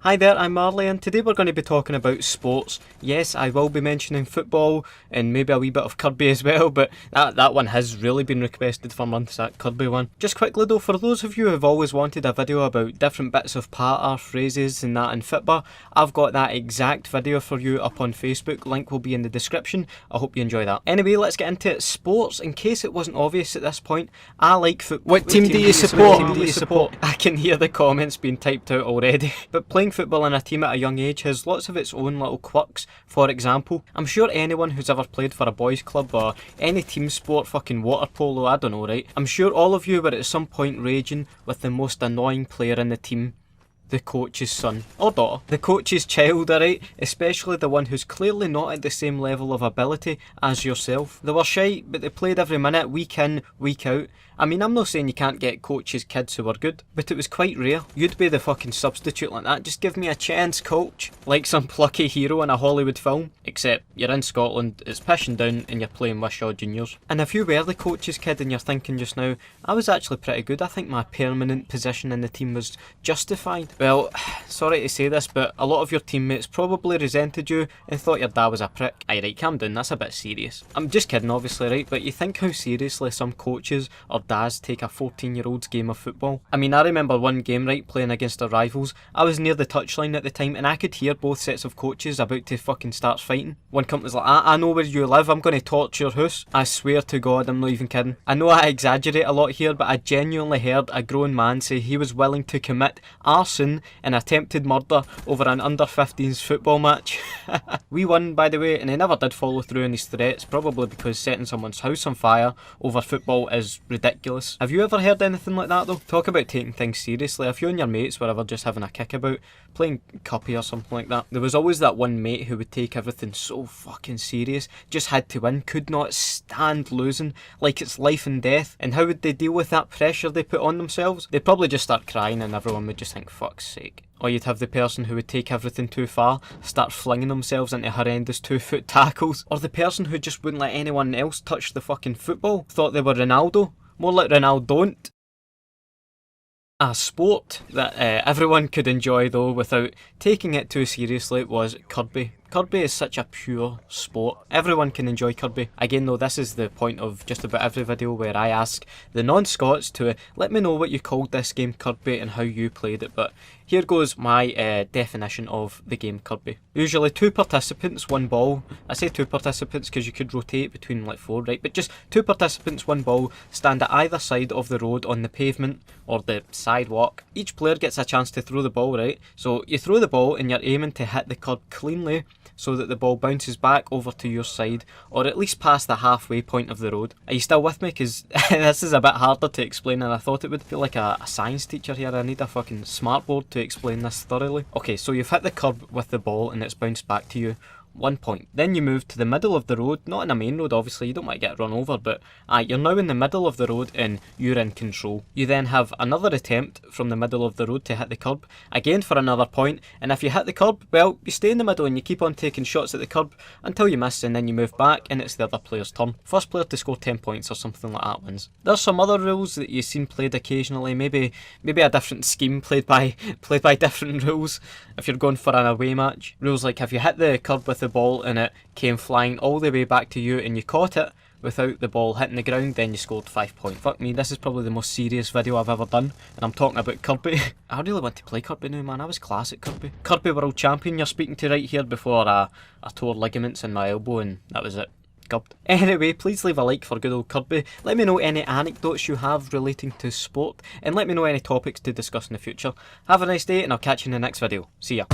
Hi there, I'm Marley and today we're going to be talking about sports. Yes, I will be mentioning football and maybe a wee bit of Kirby as well, but that one has really been requested for months, that Kirby one. Just quickly though, for those of you who have always wanted a video about different bits of patter, phrases and that in Fitba, I've got that exact video for you up on Facebook, link will be in the description. I hope you enjoy that. Anyway, let's get into it. Sports, in case it wasn't obvious at this point, I like football. What team do you support? I can hear the comments being typed out already. But playing football in a team at a young age has lots of its own little quirks. For example, I'm sure anyone who's ever played for a boys club or any team sport, fucking water polo, I don't know, right? I'm sure all of you were at some point raging with the most annoying player in the team. The coach's son or daughter. The coach's child, alright? Especially the one who's clearly not at the same level of ability as yourself. They were shite, but they played every minute, week in, week out. I mean, I'm not saying you can't get coaches' kids who were good, but it was quite rare. You'd be the fucking substitute like that. Just give me a chance, coach. Like some plucky hero in a Hollywood film. Except you're in Scotland, it's pissing down, and you're playing Wishaw Juniors. And if you were the coach's kid and you're thinking just now, I was actually pretty good, I think my permanent position in the team was justified. Well, sorry to say this, but a lot of your teammates probably resented you and thought your dad was a prick. Aye right, calm down, that's a bit serious. I'm just kidding obviously, right, but you think how seriously some coaches or dads take a 14-year-old's game of football. I mean, I remember one game, right, playing against our rivals. I was near the touchline at the time and I could hear both sets of coaches about to fucking start fighting. One company's like, I know where you live, I'm going to torch your house. I swear to God, I'm not even kidding. I know I exaggerate a lot here, but I genuinely heard a grown man say he was willing to commit arson and attempted murder over an under-15s football match. We won, by the way, and he never did follow through on his threats, probably because setting someone's house on fire over football is ridiculous. Have you ever heard anything like that though? Talk about taking things seriously. If you and your mates were ever just having a kick about, playing cuppy or something like that, there was always that one mate who would take everything so fucking serious, just had to win, could not stand losing, like it's life and death. And how would they deal with that pressure they put on themselves? They'd probably just start crying and everyone would just think, fuck's sake. Or you'd have the person who would take everything too far, start flinging themselves into horrendous 2-foot tackles. Or the person who just wouldn't let anyone else touch the fucking football, thought they were Ronaldo. More like Ronaldo don't. A sport that everyone could enjoy though without taking it too seriously was Kirby. Kirby is such a pure sport. Everyone can enjoy Kirby. Again though, this is the point of just about every video where I ask the non-Scots to let me know what you called this game Kirby and how you played it, but here goes my definition of the game Kirby. Usually 2 participants, 1 ball. I say 2 participants because you could rotate between like 4, right? But just 2 participants, 1 ball, stand at either side of the road on the pavement or the sidewalk. Each player gets a chance to throw the ball, right? So you throw the ball and you're aiming to hit the curb cleanly so that the ball bounces back over to your side or at least past the halfway point of the road. Are you still with me? Because this is a bit harder to explain than I thought it would. Feel like a science teacher here. I need a fucking smartboard to explain this thoroughly. Okay, so you've hit the curb with the ball and it's bounced back to you. 1 point. Then you move to the middle of the road, not in a main road obviously, you don't want to get run over, but you're now in the middle of the road and you're in control. You then have another attempt from the middle of the road to hit the curb, again for another point, and if you hit the curb, well, you stay in the middle and you keep on taking shots at the curb until you miss and then you move back and it's the other player's turn. First player to score 10 points or something like that wins. There's some other rules that you've seen played occasionally, maybe a different scheme played by different rules if you're going for an away match. Rules like if you hit the curb with the ball and it came flying all the way back to you and you caught it without the ball hitting the ground, then you scored 5 points. Fuck me, this is probably the most serious video I've ever done and I'm talking about Kirby. I really want to play Kirby now, man. I was class at Kirby. Kirby World Champion you're speaking to right here before I tore ligaments in my elbow and that was it. Gubbed. Anyway, please leave a like for good old Kirby. Let me know any anecdotes you have relating to sport and let me know any topics to discuss in the future. Have a nice day and I'll catch you in the next video. See ya.